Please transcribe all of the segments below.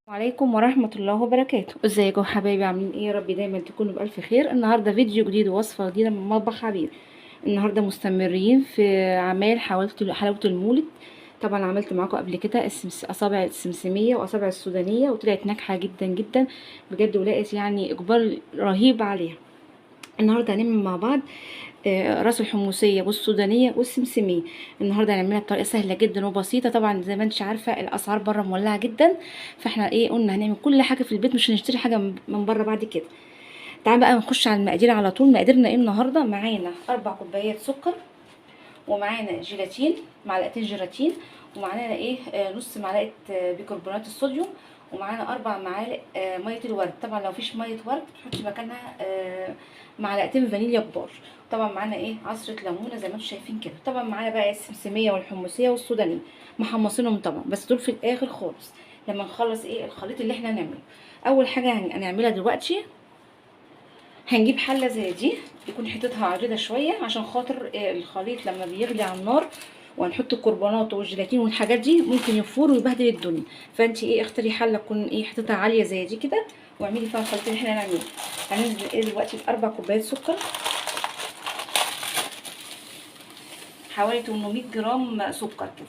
وعليكم ورحمة الله وبركاته. ازيكم حبايبي؟ عاملين ايه؟ يا رب دايما تكونوا بألف خير. النهاردة فيديو جديد ووصفة جديدة من مطبخ عبير. النهاردة مستمرين في عمل حلاوة المولد. طبعا عملت معاكم قبل كده اصابع السمسمية واصابع السودانية، وطلعت ناجحة جدا جدا بجد، ولقيت يعني اقبال رهيب عليها. النهارده هنعمل مع بعض راس الحمصيه والسودانيه والسمسميه. النهارده هنعملها بطريقه سهله جدا وبسيطه. طبعا زي ما انت عارفه الاسعار بره مولعه جدا، فاحنا قلنا هنعمل كل حاجه في البيت، مش هنشتري حاجه من بره بعد كده. تعال بقى نخش على المقادير على طول. مقاديرنا النهارده: معانا 4 كوبايات سكر، ومعانا جيلاتين، معلقتين جيلاتين، ومعانا نص معلقه بيكربونات الصوديوم، ومعانا 4 معالق ميه الورد. طبعا لو مفيش ميه ورد تحطي مكانها معلقتين فانيليا كبار. طبعا معانا عصره ليمونه زي ما انتم شايفين كده. طبعا معانا بقى السمسميه والحمصيه والسودانيه محمصينهم طبعا، بس دول في الاخر خالص لما نخلص الخليط اللي احنا هنعمله. اول حاجه هنعملها دلوقتي، هنجيب حله زي دي يكون حتتها عريضه شويه، عشان خاطر الخليط لما بيغلي على النار وهنحط الكربونات والجيلاتين والحاجات دي ممكن يفور ويبهدل الدنيا. فانت اختاري حله تكون حتتها عاليه زي دي كده، واعملي فيها الخليط اللي احنا هنعمله. هننزل دلوقتي ب4 كوبايات سكر، حوالي 800 جرام سكر كده.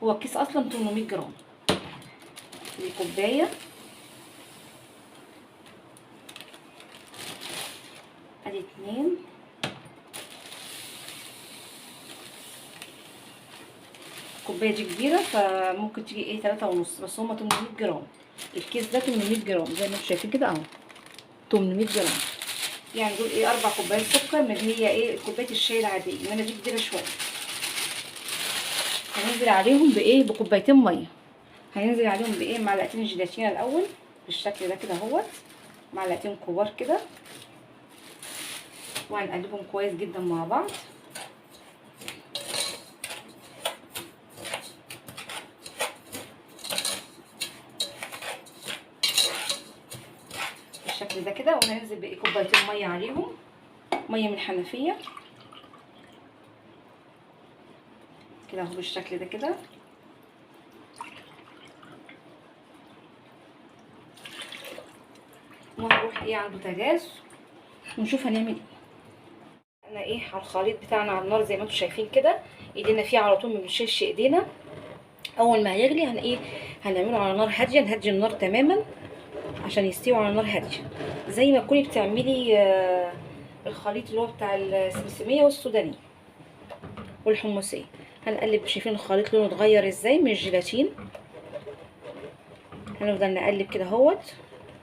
هو الكيس اصلا 800 جرام. دي كوبايه، ادي 2، الكوبايه دي كبيره فممكن تيجي 3.5، بس هما 800 جرام. الكيس ده 800 جرام زي ما انتم شايفين كده اهو، 800 جرام. يعني دول 4 كوبايات سكر من اللي هي كوبايه الشاي العاديه، انما دي كبيره شويه. هننزل عليهم بكوبايتين ميه. هننزل عليهم معلقتين جيلاتين الاول بالشكل ده كده اهوت، معلقتين كبار كده، وهنقلبهم كويس جدا مع بعض. بالشكل ده كده. وهننزل بكوبايتين ميه عليهم، ميه من الحنفيه كده اهو بالشكل ده كده. وهنروح على البوتاجاز ونشوف هنعمل ايه. انا على الخليط بتاعنا على النار زي ما انتم شايفين كده، ايدينا فيه على طول، ما بنشيلش ايدينا. اول ما هيغلي هنعمله على نار هاديه، نهدي النار تماما عشان يستوي على نار هاديه، زي ما تكوني بتعملي الخليط اللي هو بتاع السمسميه والسودانيه والحمصيه. هنقلب. شايفين الخليط لونه اتغير ازاي من الجيلاتين؟ هنفضل نقلب كده اهوت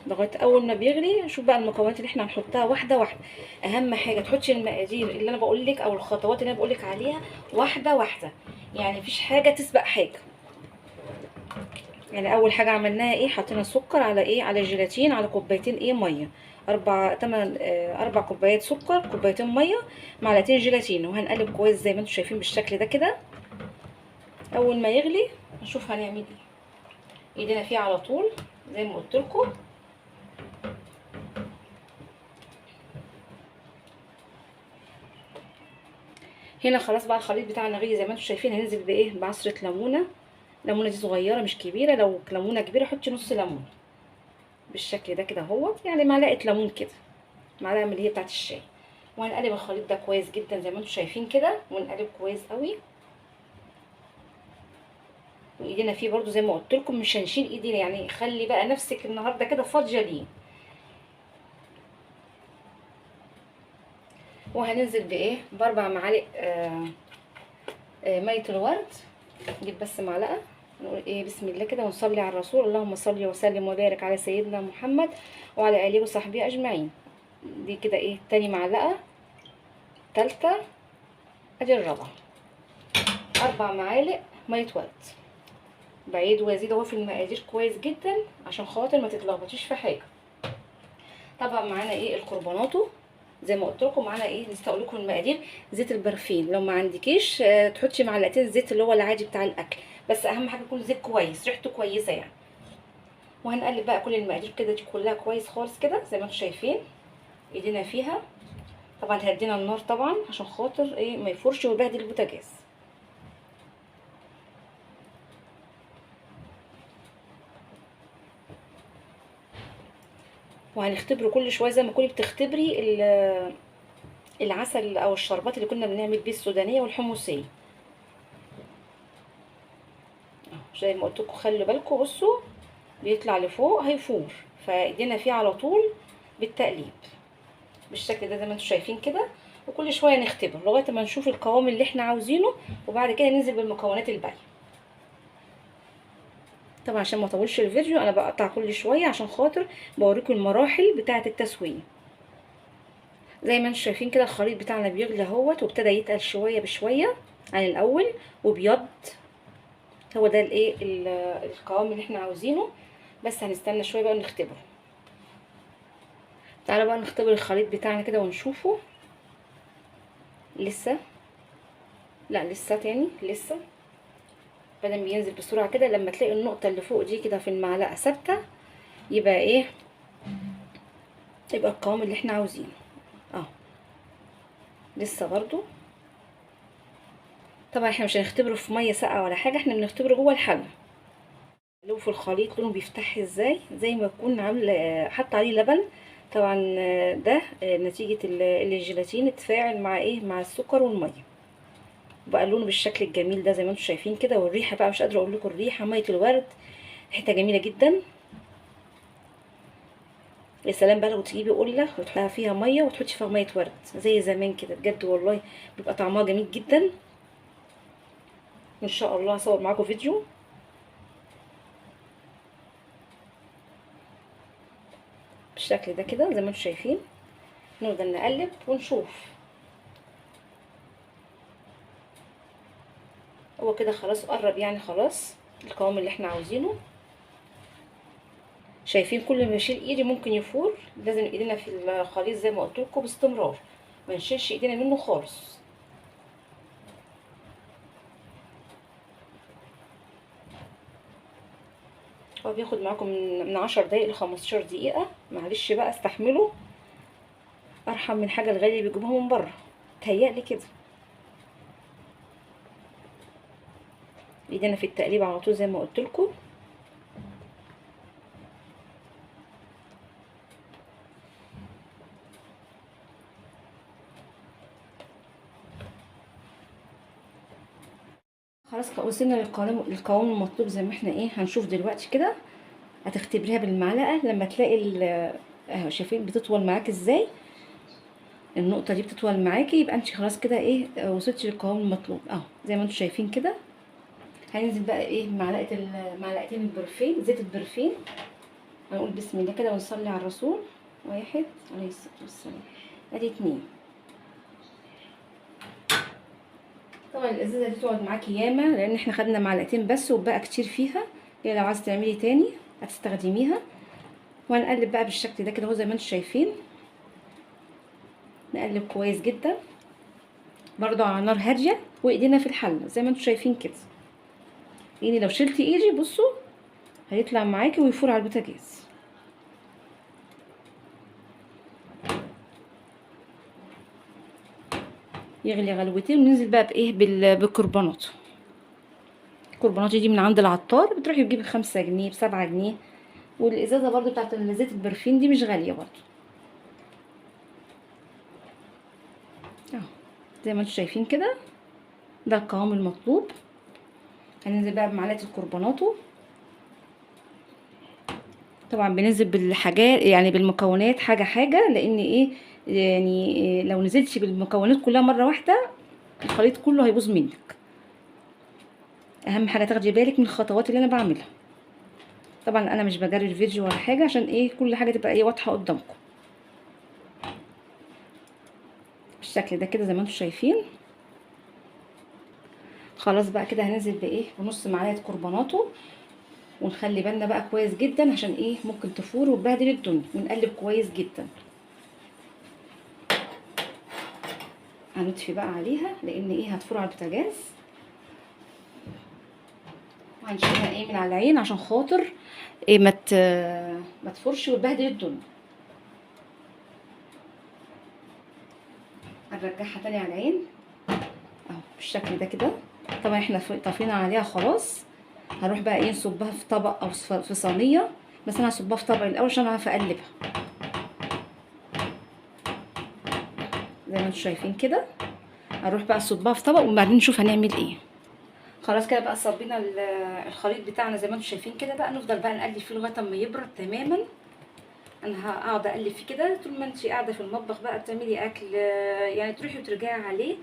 لغايه اول ما بيغلي. شوف بقى المكونات اللي احنا هنحطها واحده واحده. اهم حاجه تحطي المقادير اللي انا بقول لك او الخطوات اللي انا بقول لك عليها واحده واحده، يعني مفيش حاجه تسبق حاجه. يعني اول حاجه عملناها حطينا سكر على على جيلاتين على كوبايتين ميه. 4 كوبايات سكر، كوبايتين ميه، معلقتين جيلاتين، وهنقلب كويس زي ما انتم شايفين بالشكل ده كده. اول ما يغلي نشوف هنعمل ايدينا فيه على طول زي ما قلت لكم. هنا خلاص بقى الخليط بتاعنا غلي زي ما انتم شايفين. هننزل بعصره ليمونه. ليمونه دي صغيره مش كبيره، لو ليمونه كبيره حطي نص ليمون بالشكل ده كده اهو، يعني معلقه ليمون كده، معلقه من اللي هي بتاعه الشاي. وهنقلب الخليط ده كويس جدا زي ما انتم شايفين كده، ونقلب كويس قوي. وايدينا فيه برضو زي ما قلت لكم، مش هنشيل ايدينا، يعني خلي بقى نفسك النهارده كده فاضيه ليه. وهننزل ب4 معالق ميه الورد. نجيب بس معلقه، نقول بسم الله كده ونصلي على الرسول. اللهم صل وسلم وبارك على سيدنا محمد وعلى اله وصحبه اجمعين. دي كده تاني معلقه، تالته، ادي الرابعه. 4 معالق ميه ورد. بعيد وازيد اهو في المقادير كويس جدا عشان خاطر ما تتلخبطيش في حاجه. طبعا معانا الكربوناتو زي ما قلت لكم. معانا نسيت اقول لكم المقادير: زيت البرفين، لو ما عندكيش تحطي معلقتين زيت اللي هو العادي بتاع الاكل، بس اهم حاجه يكون زيت كويس ريحته كويسه يعني. وهنقلب بقى كل المقادير كده دي كلها كويس خالص كده زي ما انتم شايفين ايدينا فيها. طبعا هدينا النار طبعا عشان خاطر ما يفورش ويبهدل البوتاجاز. وهنختبره كل شويه زي ما تكوني بتختبري العسل او الشربات اللي كنا بنعمل بيه السودانيه والحمصيه. زي ما قلت لكم خلوا بالكم، بصوا بيطلع لفوق هيفور، فايدينا فيه على طول بالتقليب بالشكل ده زي ما انتم شايفين كده. وكل شويه نختبر لغايه ما نشوف القوام اللي احنا عاوزينه، وبعد كده ننزل بالمكونات الباقيه. طبعا عشان ما اطولش الفيديو انا بقطع كل شويه عشان خاطر بوريكم المراحل بتاعه التسويه. زي ما انتم شايفين كده الخليط بتاعنا بيغلي اهوت، وابتدى يتقل شويه بشويه عن الاول وبيض. هو ده الايه القوام اللي احنا عاوزينه. بس هنستنى شويه بقى نختبره. تعالوا بقى نختبر الخليط بتاعنا كده ونشوفه. لسه، لا لسه تاني لسه. بدل بينزل بسرعه كده، لما تلاقي النقطه اللي فوق دي كده في المعلقه ثابته يبقى ايه، يبقى القوام اللي احنا عاوزينه. لسه برضو. طبعا احنا مش هنختبره في ميه ساقعه ولا حاجه، احنا بنختبره جوه الحله. لو في الخليط لونه بيفتح ازاي، زي ما يكون عامل حط عليه لبن. طبعا ده نتيجه الجيلاتين اتفاعل مع ايه، مع السكر والميه، بقى لونه بالشكل الجميل ده زي ما انتم شايفين كده. والريحه بقى مش قادره اقول لكم الريحه، ميه الورد ريحتها جميله جدا. يا سلام بقى لو تجيبي قله وتحطها فيها ميه وتحطي فيها ميه ورد زي زمان كده، بجد والله بيبقى طعمها جميل جدا. ان شاء الله هصور معاكم فيديو بالشكل ده كده زي ما انتم شايفين. نفضل نقلب ونشوف. هو كده خلاص قرب يعني، خلاص القوام اللي احنا عاوزينه. شايفين كل ما اشيل ايدي ممكن يفور. لازم ايدينا في الخليط زي ما قلت لكم باستمرار، ما نشيلش ايدينا منه خالص. هو بياخد معاكم من 10 دقايق ل 15 دقيقه، معلش بقى استحملوا. ارحم من حاجه الغاليه بيجيبوها من بره، تهيألي كده. ايدينا في التقليب على طول زي ما قلت لكم. خلاص وصلنا للقوام المطلوب زي ما احنا ايه هنشوف دلوقتي كده. هتختبريها بالمعلقه لما تلاقي اهو شايفين بتطول معاك ازاي، النقطه دي بتطول معاكي، يبقى انت خلاص كده ايه وصلتي للقوام المطلوب اهو زي ما انتم شايفين كده. هننزل بقى ايه معلقتين البرفين، زيت البرفين. هنقول بسم الله كده ونصلي على الرسول. واحد عليه الصلاه والسلام، ادي اتنين. طبعا الازازه دي تقعد معاكي ياما، لان احنا خدنا معلقتين بس وبقى كتير فيها. يعني لو عايزه تعملي تاني هتستخدميها. وهنقلب بقى بالشكل ده كده اهو زي ما انتم شايفين. نقلب كويس جدا برضو على نار هاديه، وايدينا في الحله زي ما انتم شايفين كده. يعني لو شلتي ايدي بصوا هيطلع معاكي ويفور على البوتاجاز. يغلي غلوتين وننزل بقى بايه بالكربونات. الكربونات دي من عند العطار، بتروحي تجيبي ب5 جنيه ب7 جنيه. والازازه برضو بتاعت زيت البرفين دي مش غاليه برضو اهو زي ما انتم شايفين كده. ده القوام المطلوب. هننزل بقى بمعلقه الكربوناتو. طبعا بننزل بالحاجات يعني بالمكونات حاجه حاجه، لان ايه يعني إيه لو نزلتي بالمكونات كلها مره واحده الخليط كله هيبوظ منك. اهم حاجه تاخدي بالك من الخطوات اللي انا بعملها. طبعا انا مش بجري الفيديو ولا حاجه عشان ايه كل حاجه تبقى ايه واضحه قدامكم بالشكل ده كده زي ما انتم شايفين. خلاص بقى كده هننزل بايه بنص معلقه كربوناتو. ونخلي بالنا بقى كويس جدا عشان ايه ممكن تفور وتبهدل الدنيا. ونقلب كويس جدا. هنطفي بقى عليها لان ايه هتفور على البوتاجاز. وهنشيلها ايه من على العين عشان خاطر ايه ما تفورش وتبهدل الدنيا. هنرجعها تاني على العين اهو بالشكل ده كده. طبعا احنا طفينا عليها خلاص. هروح بقى ايه نصبها في طبق او في صينيه. بس انا هصبها في طبق الاول عشان اعرف اقلبها. زي ما انتم شايفين كده. هنروح بقى نصبها في طبق وبعدين نشوف هنعمل ايه. خلاص كده بقى صبينا الخليط بتاعنا زي ما انتم شايفين كده. بقى نفضل بقى نقلب فيه لغايه اما يبرد تماما. انا هقعد اقلب فيه كده طول ما انت قاعده في المطبخ بقى بتعملي اكل، يعني تروحي وترجعي عليه.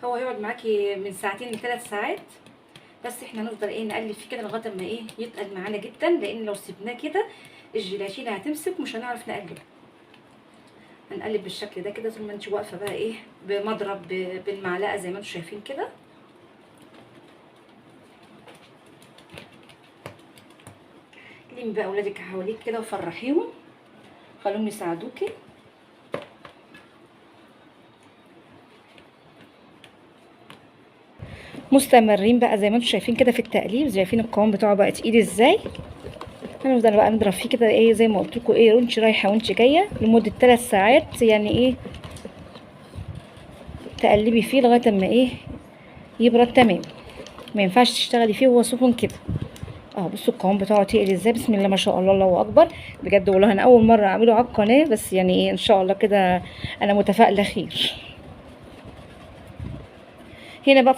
هو هيقعد معاكي من ساعتين ل3 ساعات. بس احنا هنفضل ايه نقلب فيه كده لغايه اما ايه يتقل معانا جدا، لان لو سيبناه كده الجيلاتين هتمسك مش هنعرف نقلب. هنقلب بالشكل ده كده طول ما انت واقفه بقى ايه بمضرب بالمعلقه زي ما انتم شايفين كده. لمي بقى اولادك حواليك كده وفرحيهم، خلوهم يساعدوكي. مستمرين بقى زي ما انتم شايفين كده في التقليب. شايفين القوام بتاعه بقى تقيل ازاي. هنفضل بقى نضرب فيه كده ايه زي ما قلت لكم ايه وانت رايحه وانت جايه لمده 3 ساعات، يعني ايه تقلبي فيه لغايه اما ايه يبرد تمام. ما ينفعش تشتغلي فيه وهو سخن كده. بصوا القوام بتاعه تقيل ازاي. بسم الله ما شاء الله، الله اكبر. بجد والله انا اول مره اعمله على القناه، بس يعني ايه ان شاء الله كده انا متفائله خير. هنا بقى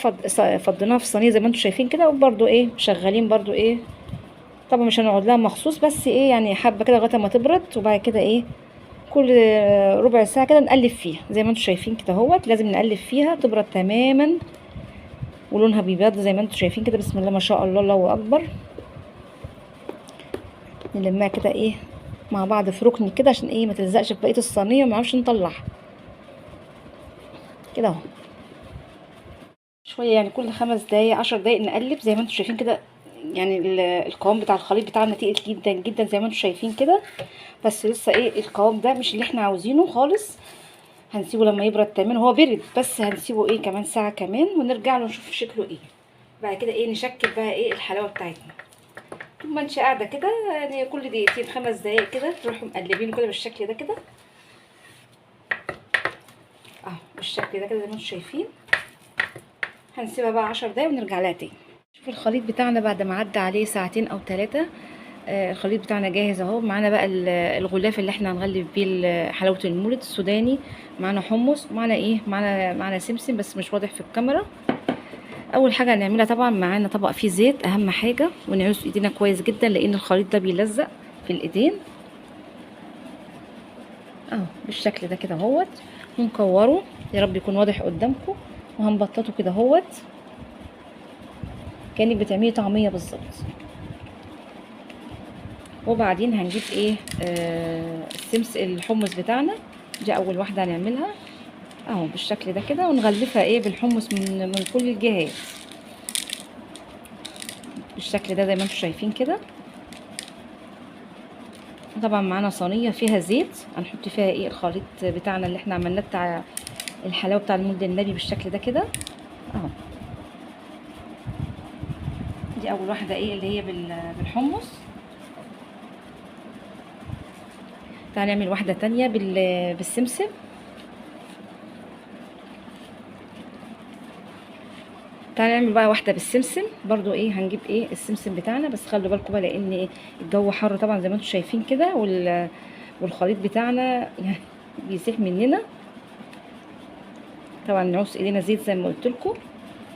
فضيناها في صينيه زي ما انتم شايفين كده، وبرده ايه شغالين برده ايه. طبعا مش هنقعد لها مخصوص، بس ايه يعني حبه كده لغايه ما تبرد، وبعد كده ايه كل ربع ساعه كده نقلب فيها زي ما انتم شايفين كده اهوت. لازم نقلب فيها تبرد تماما ولونها بيبيض زي ما انتم شايفين كده. بسم الله ما شاء الله، الله اكبر. نلمها كده ايه مع بعض في ركن كده عشان ايه ما تلزقش في بقيه الصينيه وما نعرفش نطلعها كده اهو. شويه يعني كل 5 دقايق 10 دقايق نقلب زي ما انتم شايفين كده. يعني القوام بتاع الخليط بتاعنا تقيل جدا جدا زي ما انتم شايفين كده. بس لسه ايه القوام ده مش اللي احنا عاوزينه خالص. هنسيبه لما يبرد تماما. هو برد بس هنسيبه ايه كمان ساعه كمان ونرجع له نشوف شكله ايه. بعد كده ايه نشكل بقى ايه الحلاوه بتاعتنا. طول ما انت قاعده كده يعني كل دقيقتين 5 دقايق كده تروحوا مقلبينه كده بالشكل ده كده بالشكل ده كده زي ما انتم شايفين. هنسيبها بقى 10 دقايق ونرجع لها تاني. شوف الخليط بتاعنا بعد ما عدى عليه ساعتين او 3. الخليط بتاعنا جاهز اهو. معانا بقى الغلاف اللي احنا هنغلف بيه حلاوه المولد السوداني. معانا حمص، معانا ايه معانا سمسم بس مش واضح في الكاميرا. اول حاجه هنعملها طبعا معانا طبق فيه زيت اهم حاجه، ونعوز ايدينا كويس جدا لان الخليط ده بيلزق في الايدين بالشكل ده كده اهوت. ونكوره يا رب يكون واضح قدامكم. وهنبططه كده اهوت كانك بتعملي طعميه بالظبط. وبعدين هنجيب ايه الحمص بتاعنا. دي اول واحده هنعملها بالشكل ده كده، ونغلفها ايه بالحمص من كل الجهات بالشكل ده زي ما انتم شايفين كده. طبعا معانا صينيه فيها زيت هنحط فيها ايه الخليط بتاعنا اللي احنا عملناه بتاع الحلاوه بتاع المولد النبي بالشكل ده كده دي اول واحده ايه اللي هي بالحمص. تعالى نعمل واحده تانية بالسمسم. تعالى نعمل بقى واحده بالسمسم برضو. ايه هنجيب ايه السمسم بتاعنا، بس خلوا بالكم بقى لان ايه الجو حر طبعا زي ما انتم شايفين كده، والخليط بتاعنا يعني بيسيح مننا. طبعا نعوز ايدينا زيت زي ما قلت لكم.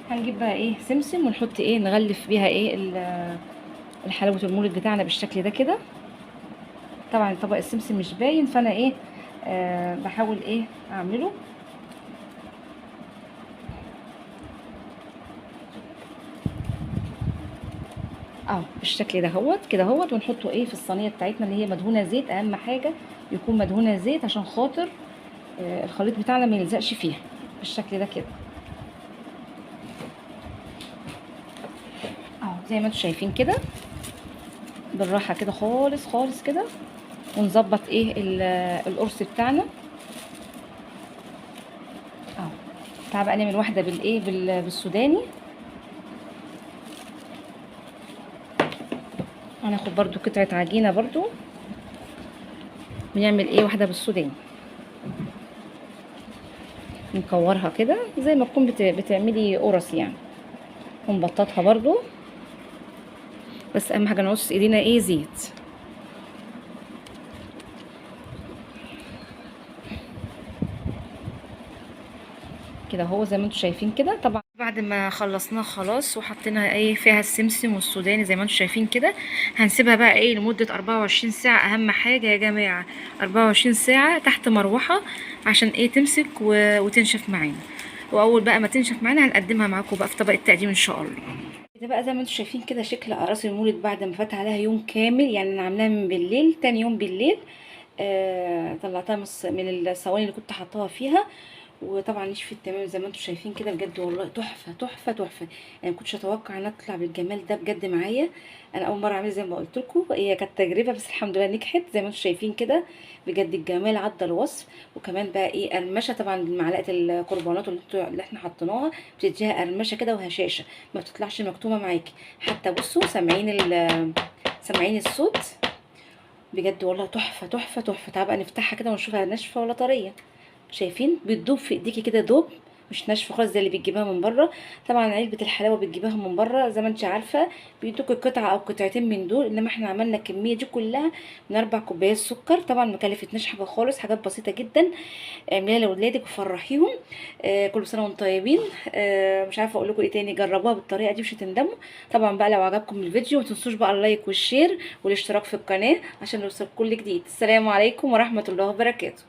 هنجيب بقى ايه سمسم ونحط ايه نغلف بيها ايه الحلاوه المولد بتاعنا بالشكل ده كده. طبعا طبق السمسم مش باين فانا ايه بحاول ايه اعمله بالشكل ده اهوت كده اهوت. ونحطه ايه في الصينيه بتاعتنا اللي هي مدهونه زيت. اهم حاجه يكون مدهونه زيت عشان خاطر الخليط بتاعنا ما يلزقش فيها بالشكل ده كده زي ما انتم شايفين كده. بالراحه كده خالص خالص كده ونظبط ايه القرص بتاعنا تعال بقى نعمل واحده بالايه بالسوداني. هناخد برضو قطعه عجينه برضو ونعمل ايه واحده بالسوداني. نكورها كده زي ما تكون بتعملي قرص يعني، ونبططها برضو. بس اهم حاجه نقص ايدينا ايه زيت. كده اهو زي ما انتم شايفين كده. طبعا بعد ما خلصناها خلاص وحطينا ايه فيها السمسم والسوداني زي ما انتم شايفين كده، هنسيبها بقى ايه لمدة 24 ساعة. اهم حاجة يا جماعة 24 ساعة تحت مروحة عشان ايه تمسك وتنشف معانا. واول بقى ما تنشف معانا هنقدمها معاكم بقى في طبق التقديم ان شاء الله. ده بقى زي ما انتم شايفين كده شكل اقراص المولد بعد ما فات عليها يوم كامل. يعني انا عاملاها من بالليل، تاني يوم بالليل طلعتها من الصواني اللي كنت حطاها فيها، وطبعا نشفت تمام زي ما انتم شايفين كده. بجد والله تحفه تحفه تحفه. يعني ما كنتش اتوقع انها تطلع بالجمال ده بجد معايا. انا اول مره اعملها زي ما قلت لكم، هي كانت تجربه بس الحمد لله نجحت زي ما انتم شايفين كده. بجد الجمال عدى الوصف. وكمان بقى ايه قرمشه، طبعا معلقه الكربونات اللي احنا حطيناها بتديها قرمشه كده وهشاشه، ما بتطلعش مكتومه معاكي. حتى بصوا سامعين الصوت. بجد والله تحفه تحفه تحفه. تعالوا بقى نفتحها كده ونشوفها ناشفه ولا طريه. شايفين بتدوب في ايديكي كده دوب، مش ناشفه خالص زي اللي بتجيبها من بره. طبعا علبه الحلاوه بتجيبها من بره زي ما انت عارفه بيدوك قطعه او قطعتين من دول، انما احنا عملنا الكميه دي كلها من 4 كوبايات سكر. طبعا ما كلفتناش حاجه خالص، حاجات بسيطه جدا. اعمليها لاولادك وفرحيهم. كل سنه وانتم طيبين. مش عارفه اقول لكم ايه تاني، جربوها بالطريقه دي مش هتندموا. طبعا بقى لو عجبكم الفيديو ما تنسوش بقى اللايك والشير والاشتراك في القناه عشان يوصلكم كل جديد. السلام عليكم ورحمه الله وبركاته.